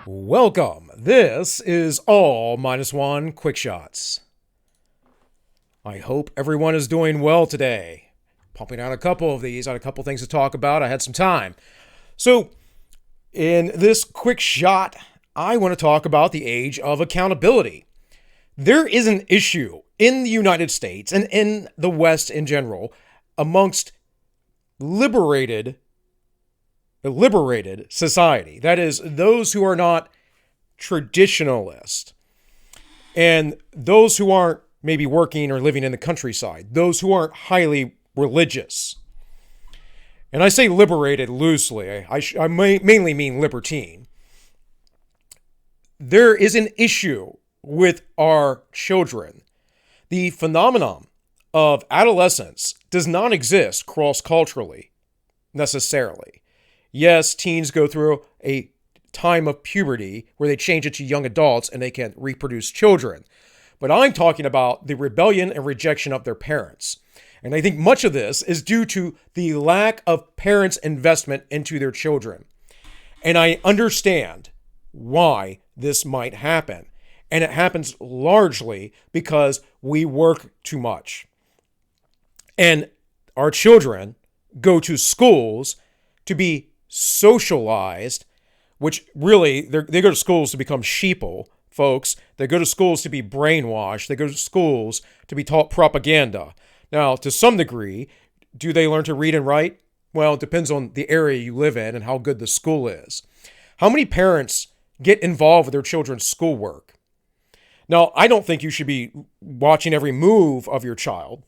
Welcome. This is AllMinucOne Quick Shots. I hope everyone is doing well today. Pumping out a couple of these. I had a couple things to talk about. I had some time. So, in this quick shot, I want to talk about the age of accountability. There is an issue in the United States and in the West in general amongst liberated society. That is, those who are not traditionalist and those who aren't maybe working or living in the countryside, those who aren't highly religious. And I say liberated loosely. I mainly mean libertine. There is an issue with our children. The phenomenon of adolescence does not exist cross-culturally necessarily. Yes, teens go through a time of puberty where they change into young adults and they can reproduce children. But I'm talking about the rebellion and rejection of their parents. And I think much of this is due to the lack of parents' investment into their children. And I understand why this might happen. And it happens largely because we work too much. And our children go to schools to be socialized, which really, they go to schools to become sheeple, folks. They go to schools to be brainwashed. They go to schools to be taught propaganda. Now, to some degree, do they learn to read and write? Well, it depends on the area you live in and how good the school is. How many parents get involved with their children's schoolwork? Now, I don't think you should be watching every move of your child.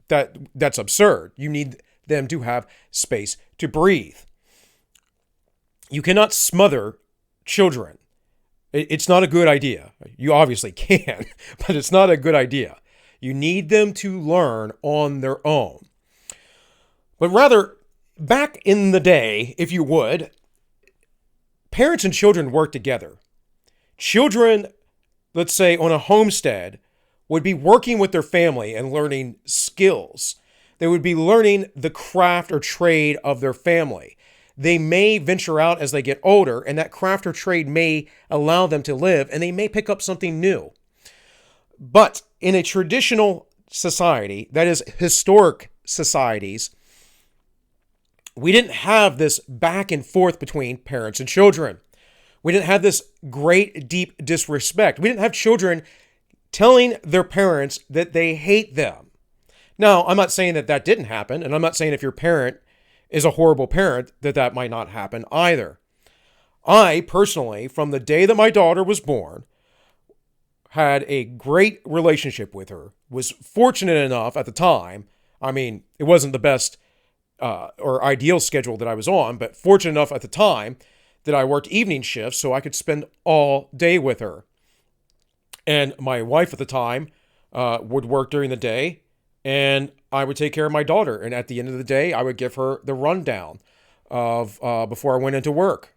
That's absurd. You need them to have space to breathe. You cannot smother children. It's not a good idea. You obviously can, but it's not a good idea. You need them to learn on their own. But rather, back in the day, if you would, parents and children worked together. Children, let's say on a homestead, would be working with their family and learning skills. They would be learning the craft or trade of their family. They may venture out as they get older, and that craft or trade may allow them to live, and they may pick up something new. But in a traditional society, that is, historic societies, we didn't have this back and forth between parents and children. We didn't have this great, deep disrespect. We didn't have children telling their parents that they hate them. Now, I'm not saying that didn't happen, and I'm not saying if your parent is a horrible parent that might not happen either. I, personally, from the day that my daughter was born, had a great relationship with her, was fortunate enough at the time. I mean, it wasn't the best or ideal schedule that I was on, but fortunate enough at the time that I worked evening shifts so I could spend all day with her. And my wife at the time would work during the day, and I would take care of my daughter. And at the end of the day, I would give her the rundown of before I went into work.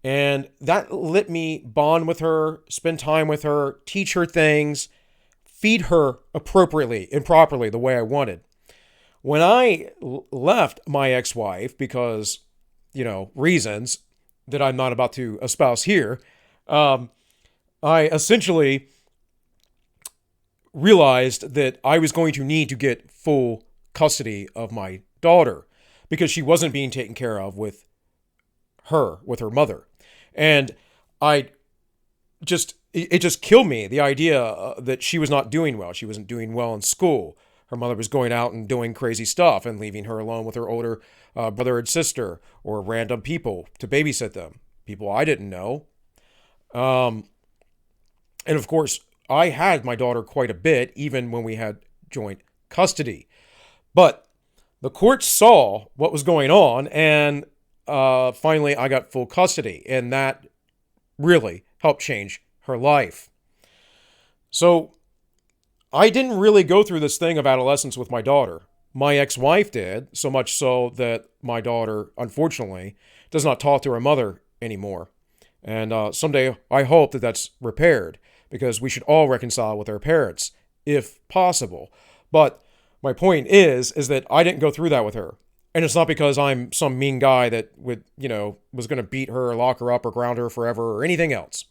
And that let me bond with her, spend time with her, teach her things, feed her appropriately and properly the way I wanted. When I left my ex-wife, because, reasons that I'm not about to espouse here, I essentially realized that I was going to need to get full custody of my daughter because she wasn't being taken care of with her mother. And it just killed me, the idea that she was not doing well. She wasn't doing well in school. Her mother was going out and doing crazy stuff and leaving her alone with her older brother and sister or random people to babysit them, people I didn't know. And of course, I had my daughter quite a bit, even when we had joint custody. But the court saw what was going on, and finally I got full custody, and that really helped change her life. So I didn't really go through this thing of adolescence with my daughter. My ex-wife did, so much so that my daughter, unfortunately, does not talk to her mother anymore. And someday I hope that that's repaired, because we should all reconcile with our parents, if possible. But my point is that I didn't go through that with her. And it's not because I'm some mean guy that was going to beat her or lock her up or ground her forever or anything else.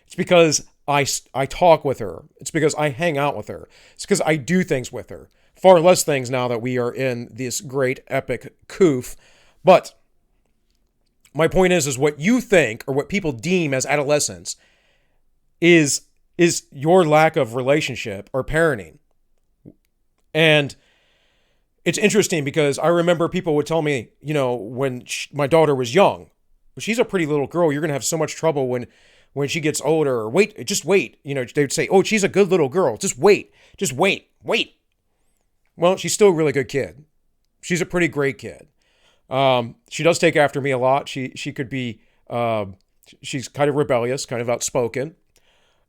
It's because I talk with her. It's because I hang out with her. It's because I do things with her. Far less things now that we are in this great epic coof. But my point is what you think or what people deem as adolescence is your lack of relationship or parenting. And it's interesting because I remember people would tell me, when my daughter was young, she's a pretty little girl. You're going to have so much trouble when she gets older. Or wait, just wait. They'd say, oh, she's a good little girl. Just wait. Well, she's still a really good kid. She's a pretty great kid. She does take after me a lot. She could be, she's kind of rebellious, kind of outspoken.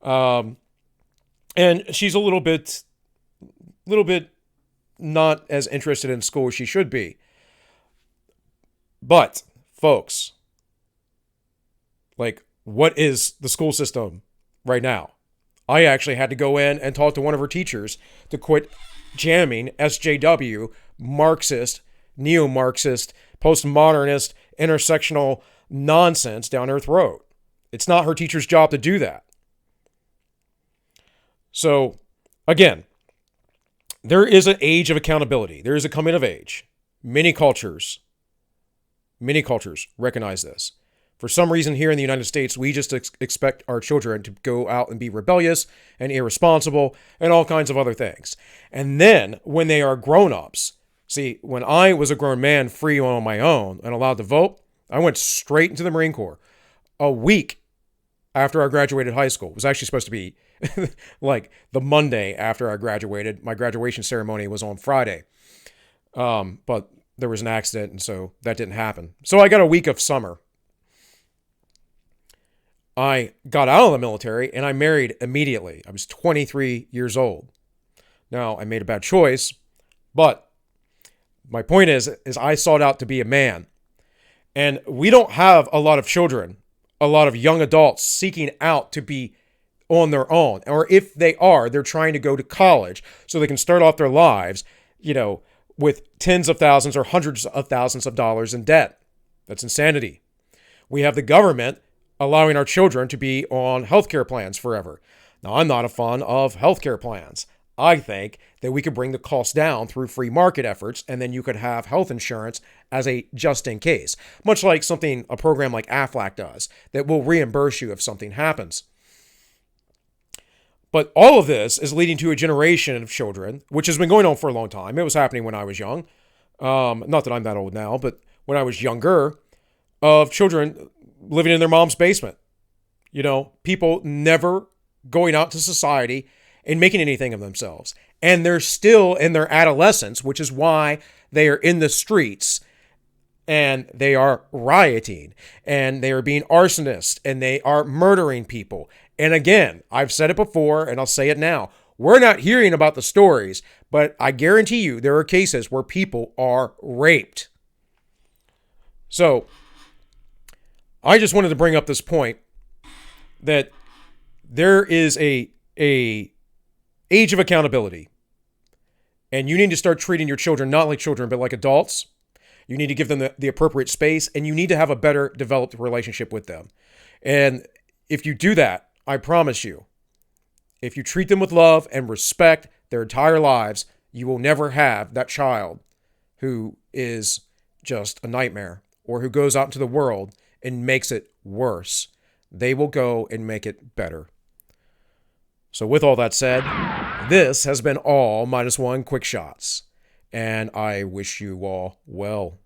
And she's a little bit not as interested in school as she should be. But, folks, what is the school system right now? I actually had to go in and talk to one of her teachers to quit jamming SJW, Marxist, neo-Marxist, postmodernist, intersectional nonsense down her throat. It's not her teacher's job to do that. So, again, there is an age of accountability. There is a coming of age. Many cultures recognize this. For some reason here in the United States, we just expect our children to go out and be rebellious and irresponsible and all kinds of other things. And then when they are grown-ups, see, when I was a grown man free on my own and allowed to vote, I went straight into the Marine Corps. A week after I graduated high school. It was actually supposed to be the Monday after I graduated. My graduation ceremony was on Friday. But there was an accident, and so that didn't happen. So I got a week of summer. I got out of the military, and I married immediately. I was 23 years old. Now, I made a bad choice, but my point is I sought out to be a man. And we don't have a lot of children, a lot of young adults seeking out to be on their own. Or if they are, they're trying to go to college so they can start off their lives, with tens of thousands or hundreds of thousands of dollars in debt. That's insanity. We have the government allowing our children to be on healthcare plans forever. Now, I'm not a fan of healthcare plans. I think that we could bring the cost down through free market efforts, and then you could have health insurance as a just in case, much like a program like Aflac does, that will reimburse you if something happens. But all of this is leading to a generation of children, which has been going on for a long time. It was happening when I was young. Not that I'm that old now, but when I was younger, of children living in their mom's basement. People never going out to society and making anything of themselves. And they're still in their adolescence, which is why they are in the streets and they are rioting and they are being arsonists and they are murdering people. And again, I've said it before and I'll say it now. We're not hearing about the stories, but I guarantee you there are cases where people are raped. So, I just wanted to bring up this point that there is a age of accountability. And you need to start treating your children not like children, but like adults. You need to give them the appropriate space, and you need to have a better developed relationship with them. And if you do that, I promise you, if you treat them with love and respect their entire lives, you will never have that child who is just a nightmare or who goes out into the world and makes it worse. They will go and make it better. So with all that said, this has been AllMinucOne Quick Shots, and I wish you all well.